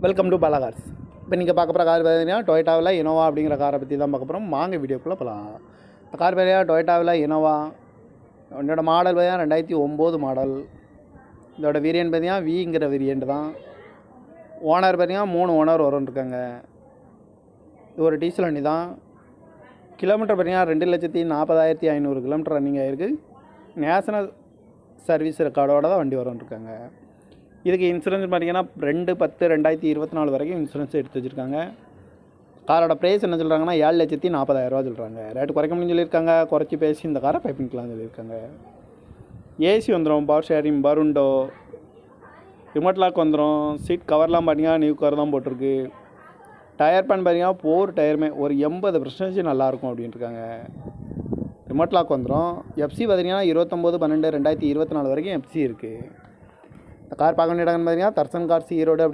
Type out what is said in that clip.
Welcome to Bala cars. இப்போ நீங்கள் பார்க்க போகிற கார் பார்த்தீங்கன்னா டொயோட்டாவில் இனோவா அப்படிங்கிற காரை பற்றி தான் பார்க்க போகிறோம். வாங்க வீடியோக்குள்ளே போகலாம். இந்த கார் பார்த்தீங்கன்னா டொயோட்டாவில் இனோவா. என்னோட மாடல் பார்த்தீங்கன்னா 2009 மாடல். இதோட வேரியன்ட் பார்த்தீங்கன்னா விங்கிற வேரியன்ட் தான். ஓனர் பார்த்தீங்கன்னா 3 ஓனர் வரும்னு. இது ஒரு டீசல் வண்டி தான். கிலோமீட்டர் பார்த்தீங்கன்னா 2,40,500 கிலோமீட்டர் ரன்னிங் ஆகிருக்கு. நேஷனல் சர்வீஸ் ரெக்கார்டோட தான் வண்டி வரும்னு. இதுக்கு இன்சூரன்ஸ் பார்த்தீங்கன்னா 2/10/2024 வரைக்கும் இன்சூரன்ஸ் எடுத்து வச்சுருக்காங்க. காரோட ப்ரைஸ் என்ன சொல்கிறாங்கன்னா 7,40,000 சொல்கிறாங்க. ரேட்டு குறைக்க முடியும்னு சொல்லியிருக்காங்க. குறைச்சி பேசி இந்த காரை பைப்பிங்கலாம் சொல்லியிருக்காங்க. ஏசி வந்துடும், பவர் ஷேரிங், பருண்டோ, ரிமோட் லாக் வந்துடும். சீட் கவர்லாம் பார்த்தீங்கன்னா நியூ கவர் தான் போட்டிருக்கு. டயர் பேன் பார்த்தீங்கன்னா 4 டயருமே ஒரு 80% நல்லாயிருக்கும் அப்படின்ட்டுருக்காங்க. ரிமோட் லாக் வந்துடும். எஃப்சி பார்த்தீங்கன்னா 29/12/2024 வரைக்கும் எஃப்சி இருக்குது. இந்த கார் பார்க்க வேண்டிய இடம்னு பார்த்தீங்கன்னா தர்சன் கார்ஸ் ஈரோடு அப்படிங்கிற